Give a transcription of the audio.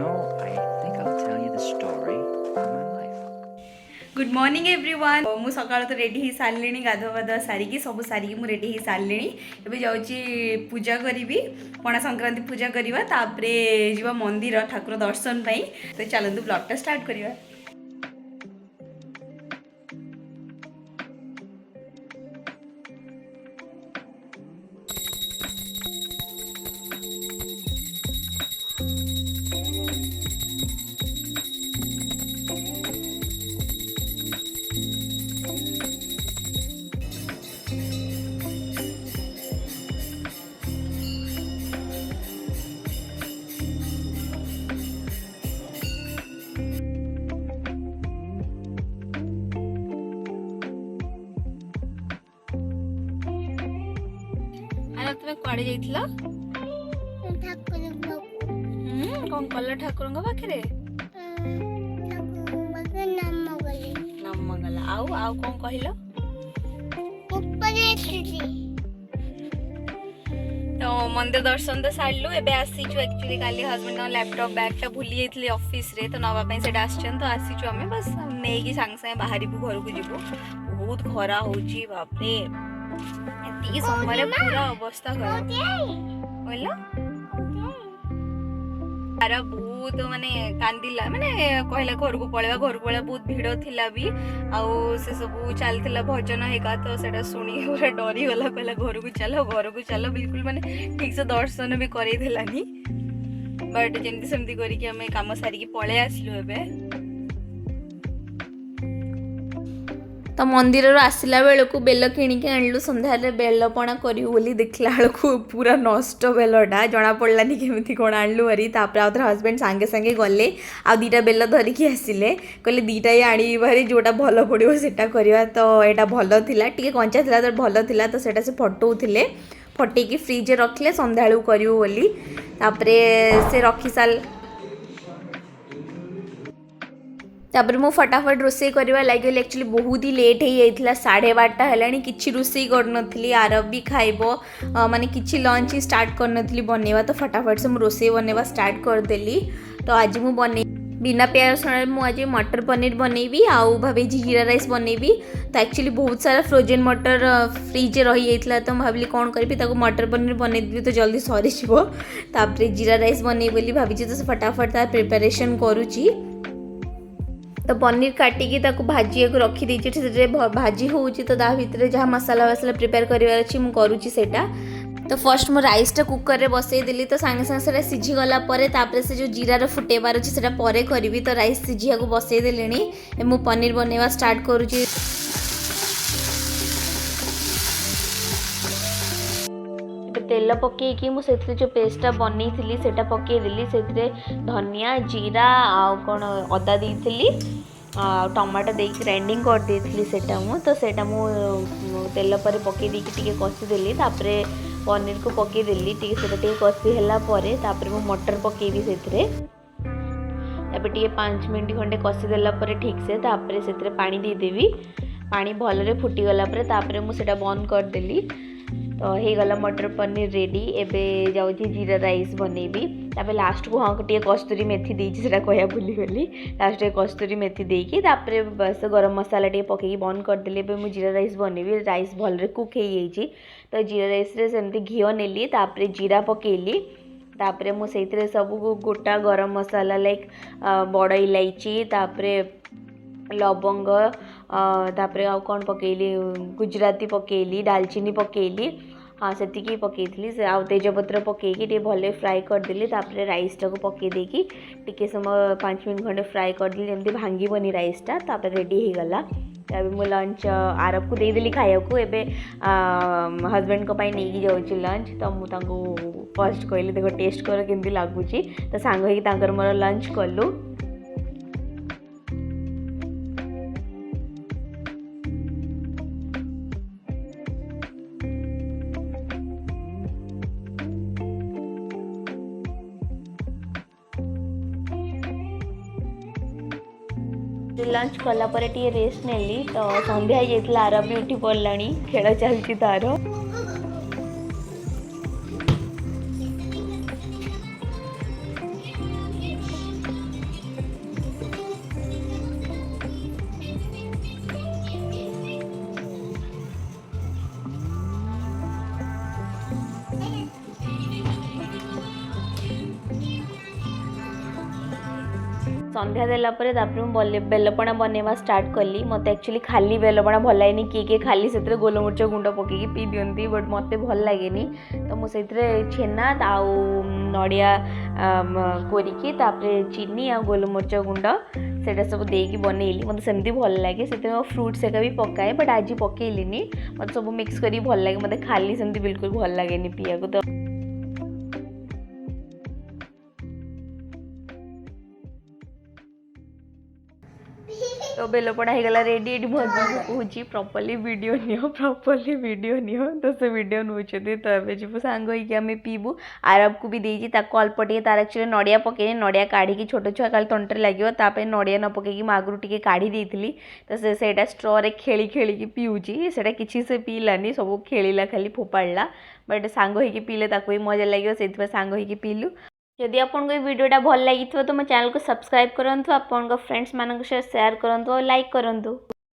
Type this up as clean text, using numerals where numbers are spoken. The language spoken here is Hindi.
I think I'll tell you the story of my life. Good morning everyone मु सकाळ तो रेडी हो सारे गाधुआ पाधुआ सारिकी सब सारिकी मु रेडी हो सारे एवं जाऊँगी पूजा करी पणा संक्रांति पूजा करवा तापरे जीवा मंदिर ठाकुर दर्शन पाई तो चलतु ब्लॉगटा स्टार्ट करवा। तुम्हें कुआड़े जाइथिला कौन कल ठाकुर पाखे नाम गला आउ आउ कौन कहल तो मंदिर दर्शन तो सारू एबे आसीचु एक्चुअली काली हस्बैंड लैपटॉप बैगटा भूली जाइथिले ऑफिस रे तो नवा पई सेटा आछन तो आसीचु हमें बस नेकी संग संग बाहरी को घर को जीवो बहुत खरा होची बाप रे एती समय पूरा अवस्था खराब बोला अरे बहुत माने कांदिला माने कहला घर को पळेवा बहुत भीड़ थिला भी आउ से सब चलथिला भजन हेका तो सेटा सुनी पूरा डरी गला कहला घर को चलो बिल्कुल माने ठीक से दर्शन भी करै देलानी बट जेमती सेमती करी कि हमें काम सारी की पळे आसलु एबे तो मंदिर आसला बेल को बेल किणिकी आणलु संध्यारे बेल पणा करू बोली देखला बेलू पूरा नष्ट बेलटा जना पड़लानी केमी कौन आणलु हरी तापर आउ हस्बैंड सांगे सांगे गले आ दीटा बेल धरिकी आसिले कहले दीटा ही आनी भारी जोटा भल पड़ो सेटा करवा तो यहाँ भल थिला टिके कंचा थिला तो भल थिला तो सेटा से फटौथिले फटेकी फ्रिज रखले संध्या करू बोली तापरे से रखी साल तापर मु फटाफट रोसे करवा लगे एक्चुअली बहुत ही लेट हो जाइथिला 12:30 हेलानी किछि रोसे करनथली आरब भी खाइबो माने किछि लंच ही स्टार्ट करनथली बनेवा तो फटाफट से मु रोसे बनेवा स्टार्ट कर देली। तो आज मु बने बिना प्याज रसुण मु आज मटर पनीर बनैबी आउ भाभी जीरा राइस बनैबी तो एक्चुअली बहुत सारा फ्रोजेन मटर फ्रिज रही जाइथिला तो भाबली कौन करबी ताको मटर पनीर बनै देबी तो जल्दी सरी जिवो तापर जीरा राइस बनै बोली भाभी तो फटाफट ता प्रिपरेशन करूची। तो पनीर काटिकी ताको भाजी को रखी देछि से भाजी होउची तो ता भितर जहाँ मसाला वसाला प्रिपेयर करिवार अछि मु करूची सेटा। तो फर्स्ट मु राइसटा कुकर रे बसई देली तो सांगे सांगे सेटा सिझी गला परे तापर से जो जीरा रो फुटेबार अछि सेटा परे करबी तो राइस सिझिया को बसई देलेनी मु पनीर बनेवा स्टार्ट करूची। तेल पकईकी मुझे जो पेस्टा बनई थी सेटा पकई देली से धनिया जीरा आउ कौन अदा देती टमाटो दे ग्राइंडिंग कर देती सेटा मु तो सेटा मु तेल पर पकई देकी टिके कसी देली तापरे पनीर को पकई देली टिके सेटा टिके कसी होला परे तापरे मु मटर पकेबी सेतरे तापर टिके 5 मिनट खंडे कसी देला परे ठीक से तापरे सेतरे पानी दे देबी पानी भलरे फुटी गला परे तापरे मु सेटा बंद कर देली तो हो गला मटर पनीर रेडी एबे जाऊँगी जीरा राइस बनैबी तापर लास्ट को हाँ टे कस्तूरी मेथी देती से कह भूली गली लास्ट कस्तूरी मेथी देकी तापर बस गरम मसाला टे पकईकी बंद करदेली एबे मु जीरा राइस बनैबी राइस भलरे कुक हो जाइए तो जीरा राइस रे सेमती घीओ नेली तापर जीरा पकेली तापर मु सेइतरे सब गोटा गरम मसाला लाइक बड़ इलायची तापर लवंग तापर आउ कौन पकेली गुजराती पकेली दालचीनी पकेली हाँ से पकई से आउ तेजपत्र पकईकी टे भले फ्राए करदेली तापर राइसटा को पकई देकी टिके समय 5 मिनट खंडे फ्राए करदेली जमती भांगीबनी राइसटा तापर रेडी हो गला। तब मु लंच आरब को देदेली खाया को एबे हस्बैंड को पाई नहीं जाऊँगी लंच तो मुझे फर्स्ट कहली देखो टेस्ट कर केमती लगुच तो सांग होकर मोर लंच कलु। लंच कला पर टी रेस्ट नेली तो संध्या जाइए आरब भी उठी पड़ा खेल चलती तार संध्या देला परे तापर मु बेलपणा बनवा स्टार्ट कली मत एक्चुअली खाली बेलपणा भल लगे किए खाली से गोलमरीच गुंड पकईकी पी दिंती बट मत भल लगे तो मुझे छेना आउ नड़िया कोरिकी तापर चीनी आ गोलमरीच गुंड सेटा सब देकी बनइली मत सेमती भल लगे से फ्रुट्स एका भी पकाए बट आज पकईलिनी मत सब मिक्स करी भल लगे मत खाली सेमती बिल्कुल भल लगे पीया को। तो बेलपणा होगला रेडी ये कहूँ प्रॉपर्ली वीडियो नियो तो से वीडियो नौकरी तो ये जी सांग होमें पीबू आरब को भी देती अल्प टे तार एक्चुअली नड़िया पकईनी नड़िया काढ़ी छोट छुआ काल तंटर लगे नड़िया न पकईकी आगुरी टे काढ़ी देती तो से स्ट्रे खेली खेली पीऊँगी से किसी से पीलानी सब खेला खाली फोपाड़ा बट सांग हो पीले भी मजा लगे से सांग हो पीलु। जदि आपको वीडियोटा भल लगी तो मो चैनल को सब्सक्राइब करूँ, आपन फ्रेंड्स मान शेयर करूँ और लाइक करूँ।